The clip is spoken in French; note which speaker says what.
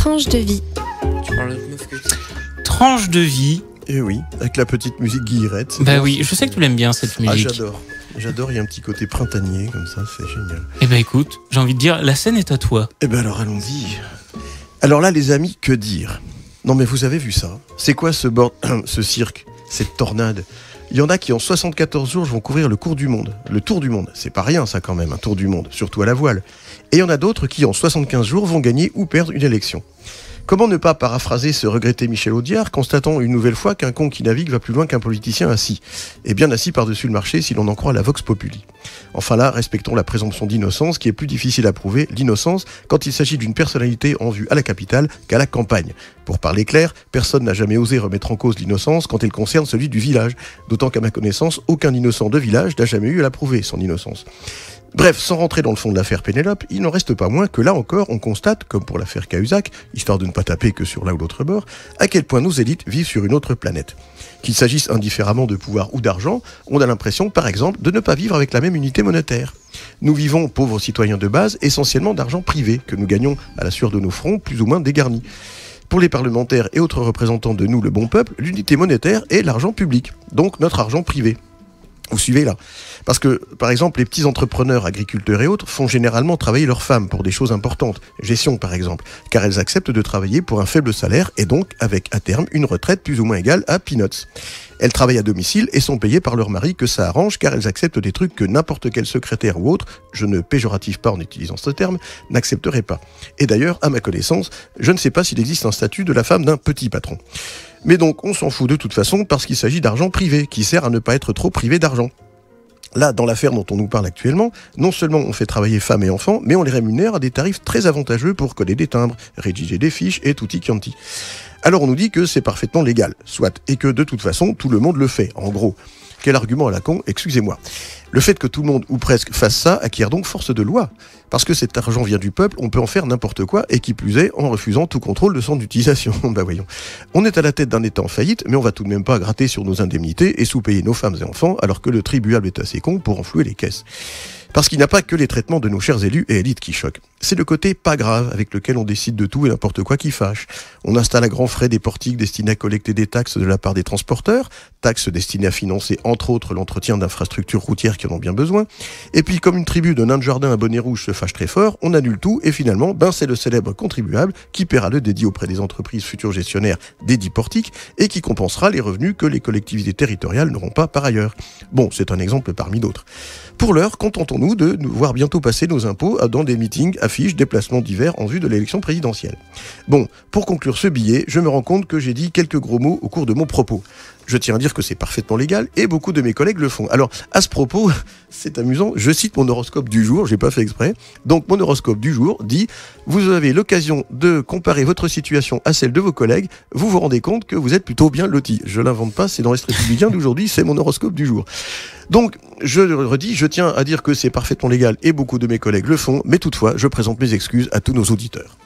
Speaker 1: Tranche de vie.
Speaker 2: Tu parles de meuf que
Speaker 3: Tranche de vie.
Speaker 4: Et oui, avec la petite musique Guillerette.
Speaker 3: Bah oui, je sais que tu l'aimes bien cette musique.
Speaker 4: Ah, j'adore, il y a un petit côté printanier comme ça, c'est génial.
Speaker 3: Eh ben écoute, j'ai envie de dire, la scène est à toi.
Speaker 4: Eh ben alors allons-y. Alors là les amis, que dire? Non mais vous avez vu ça? C'est quoi ce cirque? Cette tornade? Il y en a qui en 74 jours vont couvrir le tour du monde. Le tour du monde, c'est pas rien ça quand même, un tour du monde, surtout à la voile. Et il y en a d'autres qui en 75 jours vont gagner ou perdre une élection. Comment ne pas paraphraser ce regretté Michel Audiard, constatant une nouvelle fois qu'un con qui navigue va plus loin qu'un politicien assis, et bien assis par-dessus le marché si l'on en croit la Vox Populi. Enfin là, respectons la présomption d'innocence qui est plus difficile à prouver, l'innocence, quand il s'agit d'une personnalité en vue à la capitale qu'à la campagne. Pour parler clair, personne n'a jamais osé remettre en cause l'innocence quand elle concerne celui du village, d'autant qu'à ma connaissance, aucun innocent de village n'a jamais eu à la prouver, son innocence. Bref, sans rentrer dans le fond de l'affaire Pénélope, il n'en reste pas moins que là encore, on constate, comme pour l'affaire Cahuzac, histoire de ne pas taper que sur l'un ou l'autre bord, à quel point nos élites vivent sur une autre planète. Qu'il s'agisse indifféremment de pouvoir ou d'argent, on a l'impression, par exemple, de ne pas vivre avec la même unité monétaire. Nous vivons, pauvres citoyens de base, essentiellement d'argent privé, que nous gagnons à la sueur de nos fronts, plus ou moins dégarnis. Pour les parlementaires et autres représentants de nous, le bon peuple, l'unité monétaire est l'argent public, donc notre argent privé. Vous suivez là? Parce que, par exemple, les petits entrepreneurs, agriculteurs et autres font généralement travailler leurs femmes pour des choses importantes, gestion par exemple, car elles acceptent de travailler pour un faible salaire et donc avec à terme une retraite plus ou moins égale à peanuts. Elles travaillent à domicile et sont payées par leur mari que ça arrange car elles acceptent des trucs que n'importe quel secrétaire ou autre, je ne péjorative pas en utilisant ce terme, n'accepterait pas. Et d'ailleurs, à ma connaissance, je ne sais pas s'il existe un statut de la femme d'un petit patron. Mais donc, on s'en fout de toute façon parce qu'il s'agit d'argent privé, qui sert à ne pas être trop privé d'argent. Là, dans l'affaire dont on nous parle actuellement, non seulement on fait travailler femmes et enfants, mais on les rémunère à des tarifs très avantageux pour coller des timbres, rédiger des fiches et tutti quanti. Alors on nous dit que c'est parfaitement légal, soit, et que de toute façon, tout le monde le fait, en gros. Quel argument à la con, excusez-moi. Le fait que tout le monde, ou presque, fasse ça acquiert donc force de loi. Parce que cet argent vient du peuple, on peut en faire n'importe quoi, et qui plus est, en refusant tout contrôle de son utilisation. Bah voyons. On est à la tête d'un État en faillite, mais on va tout de même pas gratter sur nos indemnités et sous-payer nos femmes et enfants, alors que le tribuable est assez con pour enflouer les caisses. Parce qu'il n'y a pas que les traitements de nos chers élus et élites qui choquent. C'est le côté pas grave avec lequel on décide de tout et n'importe quoi qui fâche. On installe à grands frais des portiques destinés à collecter des taxes de la part des transporteurs, taxes destinées à financer entre autres l'entretien d'infrastructures routières qui en ont bien besoin. Et puis comme une tribu de nains de jardin à bonnet rouge se fâche très fort, on annule tout et finalement, c'est le célèbre contribuable qui paiera le dédit auprès des entreprises futures gestionnaires des dits portiques et qui compensera les revenus que les collectivités territoriales n'auront pas par ailleurs. Bon, c'est un exemple parmi d'autres. Pour l'heure, contentons-nous de nous voir bientôt passer nos impôts dans des meetings, affiches, déplacements divers en vue de l'élection présidentielle. Bon, pour conclure ce billet, je me rends compte que j'ai dit quelques gros mots au cours de mon propos. Je tiens à dire que c'est parfaitement légal et beaucoup de mes collègues le font. Alors, à ce propos, c'est amusant, je cite mon horoscope du jour, j'ai pas fait exprès. Donc, mon horoscope du jour dit « Vous avez l'occasion de comparer votre situation à celle de vos collègues, vous vous rendez compte que vous êtes plutôt bien lotis. » Je l'invente pas, c'est dans l'Est républicain d'aujourd'hui, c'est mon horoscope du jour. Donc, je le redis, je tiens à dire que c'est parfaitement légal et beaucoup de mes collègues le font, mais toutefois, je présente mes excuses à tous nos auditeurs.